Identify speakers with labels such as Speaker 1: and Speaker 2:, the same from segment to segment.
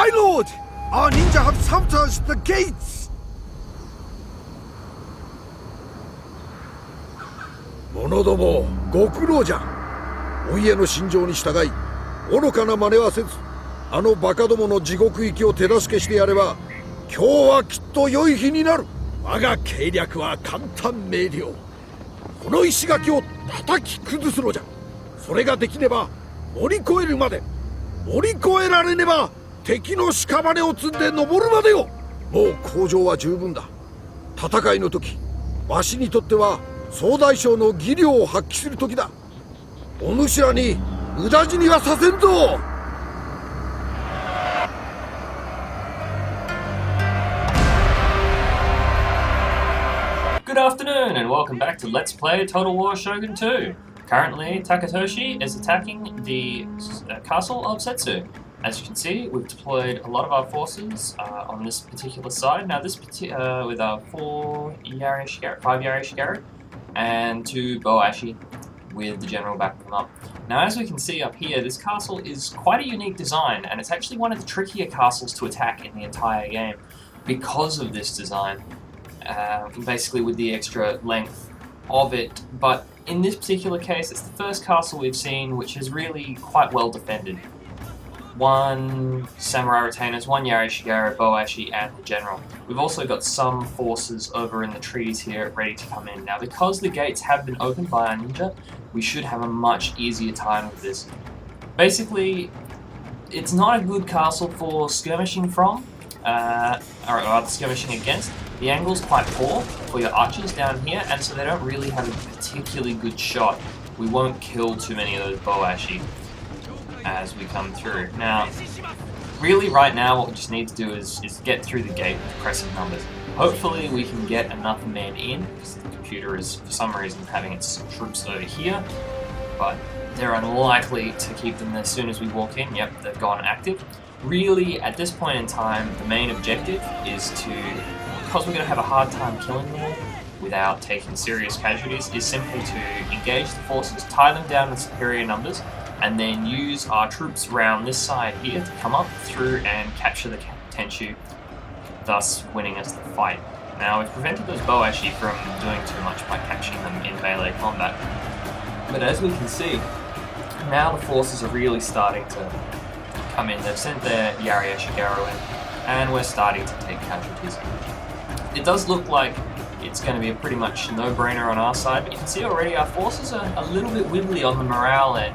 Speaker 1: My lord! Our ninja have sabotaged the gates! 者ども、ご苦労じゃ。お家の心情に従い、愚かな真似はせず、あのバカどもの地獄行きを手助けしてやれば、今日はきっと良い日になる。我が計略は簡単明瞭。この石垣を叩き崩すのじゃ。それができねば、乗り越えるまで。乗り越えられねば、敵の屍を積んで登るまでよ。もう口上は十分だ。戦いの時、わしにとっては総大将の技量を発揮する時だ。お主らに無駄死にはさせんぞ。
Speaker 2: Good afternoon and welcome back to Let's Play Total War Shogun 2. Currently, Taketoshi is attacking the castle of Settsu. As you can see, we've deployed a lot of our forces on this particular side. Now, with our 5 Yari and 2 Boashi with the general backing them up. Now, as we can see up here, this castle is quite a unique design, and it's actually one of the trickier castles to attack in the entire game because of this design. Basically with the extra length of it, but in this particular case it's the first castle we've seen which is really quite well defended. 1 samurai retainers, 1 Yari Shigara, Boashi and the general. We've also got some forces over in the trees here ready to come in. Now because the gates have been opened by our ninja, we should have a much easier time with this. Basically, it's not a good castle for skirmishing from, or rather skirmishing against. The angle's quite poor for your archers down here, and so they don't really have a particularly good shot. We won't kill too many of those Boashi as we come through. Now, really right now what we just need to do is get through the gate with impressive numbers. Hopefully we can get enough men in, because the computer is for some reason having its troops over here, but they're unlikely to keep them as soon as we walk in. Yep, they've gone active. Really, at this point in time, the main objective is to, because we're going to have a hard time killing them all without taking serious casualties, is simply to engage the forces, tie them down in superior numbers, and then use our troops around this side here to come up through and capture the Tenshu, thus winning us the fight. Now, we've prevented those Boashi from doing too much by catching them in melee combat, but as we can see, now the forces are really starting to come in. They've sent their Yari Shigaru in, and we're starting to take casualties. It does look like it's going to be a pretty much no-brainer on our side, but you can see already our forces are a little bit wibbly on the morale edge.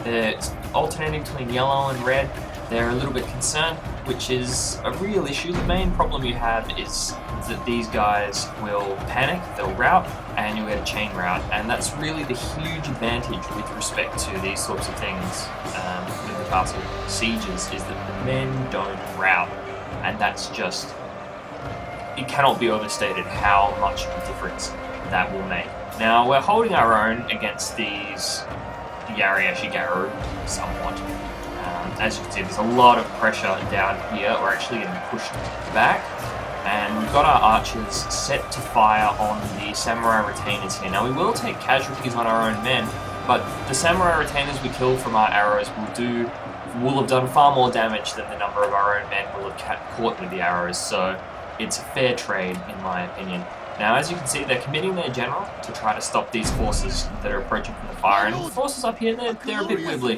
Speaker 2: They're alternating between yellow and red. They're a little bit concerned, which is a real issue. The main problem you have is that these guys will panic, they'll rout, and you'll get a chain rout. And that's really the huge advantage with respect to these sorts of things with the castle sieges, is that the men don't rout. And that's just, it cannot be overstated how much of a difference that will make. Now, we're holding our own against these Yari Shigaru somewhat. As you can see, there's a lot of pressure down here. We're actually getting pushed back, and we've got our archers set to fire on the samurai retainers here. Now, we will take casualties on our own men, but the samurai retainers we kill from our arrows will have done far more damage than the number of our own men will have caught with the arrows, so it's a fair trade in my opinion. Now, as you can see, they're committing their general to try to stop these forces that are approaching from the fire, and the forces up here, they're a bit wibbly.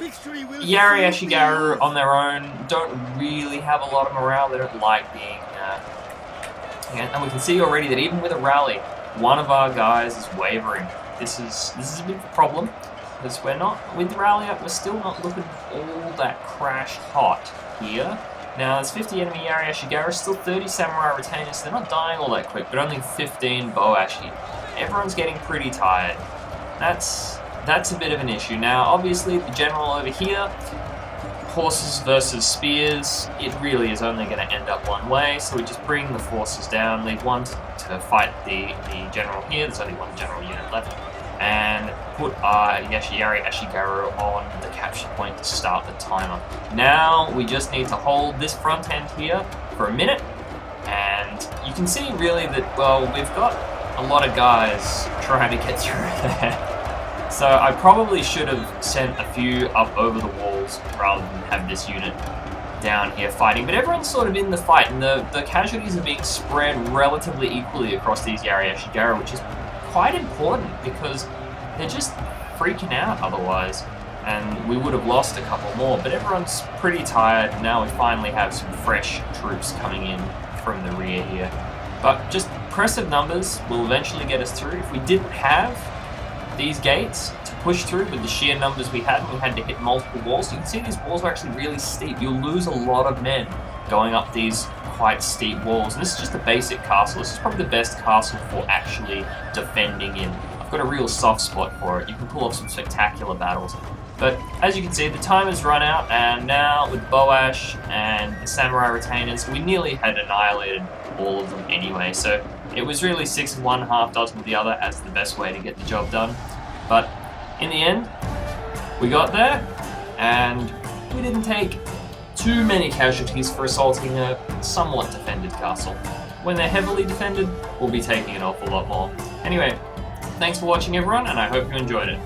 Speaker 2: Yari Ashigaru on their own don't really have a lot of morale. They don't like being and we can see already that even with a rally, one of our guys is wavering. This is a bit of a problem, because we're not, with the rally up, we're still not looking all that crash hot here. Now, there's 50 enemy Yari Ashigaru, still 30 samurai retainers. They're not dying all that quick, but only 15 Boashi. Everyone's getting pretty tired. That's a bit of an issue. Now, obviously, the general over here, horses versus spears, it really is only going to end up one way, so we just bring the forces down, leave one to fight the general here. There's only one general unit left. And put our Yari Ashigaru on the capture point to start the timer. Now we just need to hold this front end here for a minute, and you can see really that, well, we've got a lot of guys trying to get through there. So I probably should have sent a few up over the walls rather than have this unit down here fighting, but everyone's sort of in the fight, and the casualties are being spread relatively equally across these Yari-Ashigara, which is quite important because they're just freaking out otherwise, and we would have lost a couple more, but everyone's pretty tired. Now we finally have some fresh troops coming in from the rear here, but just impressive numbers will eventually get us through. If we didn't have these gates to push through with the sheer numbers we had, and we had to hit multiple walls. You can see these walls are actually really steep. You'll lose a lot of men going up these quite steep walls. And this is just a basic castle. This is probably the best castle for actually defending in. I've got a real soft spot for it. You can pull off some spectacular battles. But as you can see, the time has run out, and now with Boash and the samurai retainers, we nearly had annihilated all of them anyway. So it was really 6 of one, half dozen of the other as the best way to get the job done. But in the end, we got there, and we didn't take too many casualties for assaulting a somewhat defended castle. When they're heavily defended, we'll be taking an awful lot more. Anyway, thanks for watching everyone, and I hope you enjoyed it.